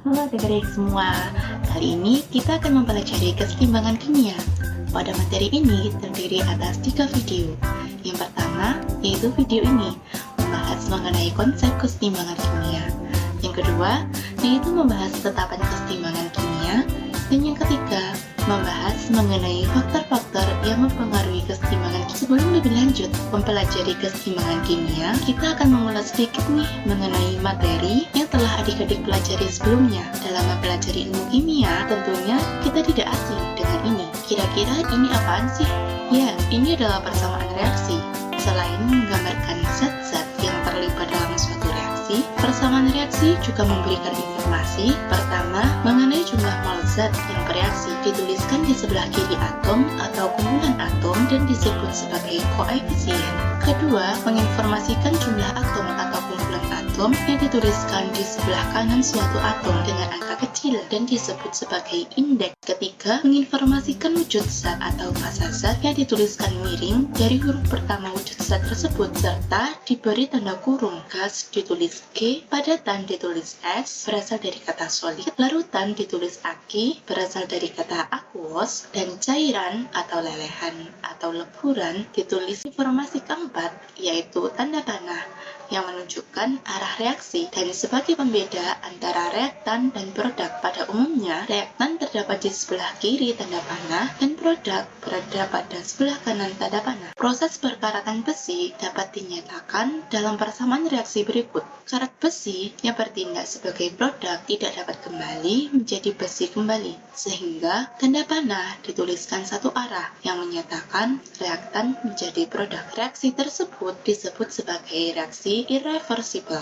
Halo adik-adik semua, kali ini kita akan mempelajari keseimbangan kimia. Pada materi ini terdiri atas 3 video. Yang pertama, yaitu video ini, membahas mengenai konsep keseimbangan kimia. Yang kedua, yaitu membahas tetapan keseimbangan kimia. Dan yang ketiga, membahas mengenai faktor-faktor yang mempengaruhi keseimbangan. Sebelum lebih lanjut mempelajari keseimbangan kimia, kita akan mengulas sedikit nih mengenai materi yang telah adik-adik pelajari sebelumnya. Dalam mempelajari ilmu kimia, tentunya kita tidak asing dengan ini. Kira-kira ini apaan sih? Ya, ini adalah persamaan reaksi. Selain menggambarkan zat-zat yang terlibat dalam suatu reaksi, persamaan reaksi juga memberikan informasi pertama mengenai jumlah mol zat yang bereaksi, dituliskan di sebelah kiri atom atau kumpulan atom dan disebut sebagai koefisien. Kedua, menginformasikan jumlah atom atau kumpulan atom yang dituliskan di sebelah kanan suatu atom dengan angka kecil dan disebut sebagai indeks. Ketiga, menginformasikan wujud zat atau fasa zat yang dituliskan miring dari huruf pertama wujud zat tersebut serta diberi tanda kurung. Gas ditulis G, padatan ditulis S, berasal dari kata solid, larutan ditulis Aq, berasal dari kata aquos, dan cairan atau lelehan atau leburan ditulis. Informasi keempat yaitu tanda panah yang menunjukkan arah reaksi dan sebagai pembeda antara reaktan dan produk. Pada umumnya, reaktan terdapat di sebelah kiri tanda panah dan produk berada pada sebelah kanan tanda panah. Proses perkaratan besi dapat dinyatakan dalam persamaan reaksi berikut. Karat besi yang bertindak sebagai produk tidak dapat kembali menjadi besi kembali, sehingga tanda panah dituliskan satu arah yang menyatakan reaktan menjadi produk. Reaksi tersebut disebut sebagai reaksi irreversible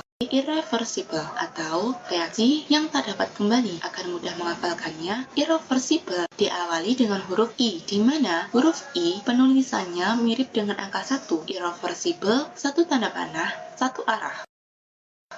atau reaksi yang tak dapat kembali. Agar mudah menghafalkannya, irreversible diawali dengan huruf I, di mana huruf I penulisannya mirip dengan angka 1. Irreversible, satu tanda panah, satu arah.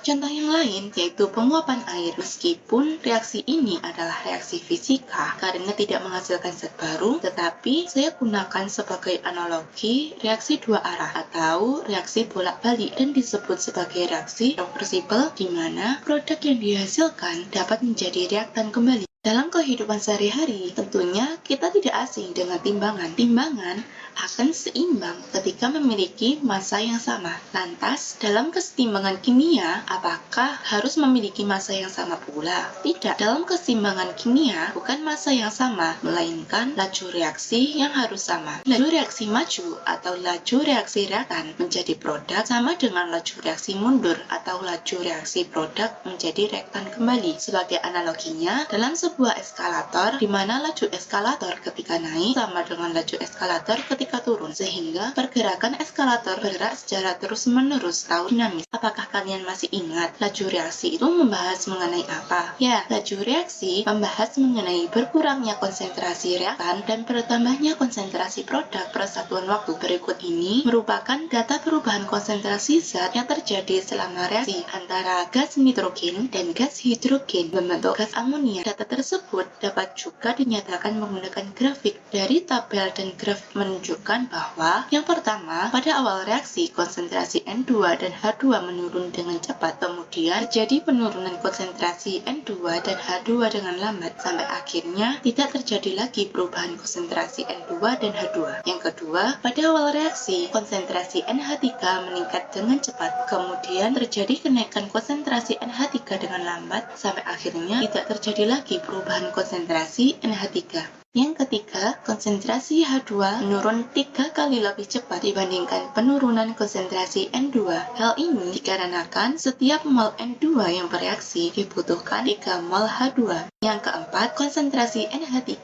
Contoh yang lain yaitu penguapan air. Meskipun reaksi ini adalah reaksi fisika karena tidak menghasilkan zat baru, tetapi saya gunakan sebagai analogi reaksi dua arah atau reaksi bolak-balik dan disebut sebagai reaksi reversible, di mana produk yang dihasilkan dapat menjadi reaktan kembali. Dalam kehidupan sehari-hari, tentunya kita tidak asing dengan timbangan. Timbangan akan seimbang ketika memiliki massa yang sama. Lantas, dalam keseimbangan kimia, apakah harus memiliki massa yang sama pula? Tidak. Dalam keseimbangan kimia, bukan massa yang sama, melainkan laju reaksi yang harus sama. Laju reaksi maju atau laju reaksi reaktan menjadi produk sama dengan laju reaksi mundur atau laju reaksi produk menjadi reaktan kembali. Sebagai analoginya, dalam sebuah eskalator, di mana laju eskalator ketika naik sama dengan laju eskalator ketika turun, sehingga pergerakan eskalator bergerak secara terus-menerus atau dinamis. Apakah kalian masih ingat laju reaksi itu membahas mengenai apa? Ya, laju reaksi membahas mengenai berkurangnya konsentrasi reaktan dan bertambahnya konsentrasi produk per satuan waktu. Berikut ini merupakan data perubahan konsentrasi zat yang terjadi selama reaksi antara gas nitrogen dan gas hidrogen membentuk gas amonia. Data tersebut dapat juga dinyatakan menggunakan grafik. Dari tabel dan grafik menunjukkan bahwa yang pertama, pada awal reaksi konsentrasi N2 dan H2 menurun dengan cepat, kemudian terjadi penurunan konsentrasi N2 dan H2 dengan lambat sampai akhirnya tidak terjadi lagi perubahan konsentrasi N2 dan H2. Yang kedua, pada awal reaksi konsentrasi NH3 meningkat dengan cepat, kemudian terjadi kenaikan konsentrasi NH3 dengan lambat sampai akhirnya tidak terjadi lagi perubahan konsentrasi NH3. Yang ketiga, konsentrasi H2 menurun 3 kali lebih cepat dibandingkan penurunan konsentrasi N2. Hal ini dikarenakan setiap mol N2 yang bereaksi dibutuhkan 3 mol H2. Yang keempat, konsentrasi NH3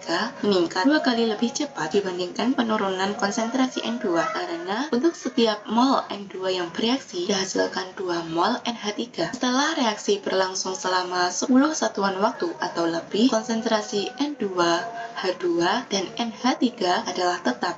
meningkat 2 kali lebih cepat dibandingkan penurunan konsentrasi N2 karena untuk setiap mol N2 yang bereaksi dihasilkan 2 mol NH3. Setelah reaksi berlangsung selama 10 satuan waktu atau lebih, konsentrasi N2, H2, dan NH3 adalah tetap.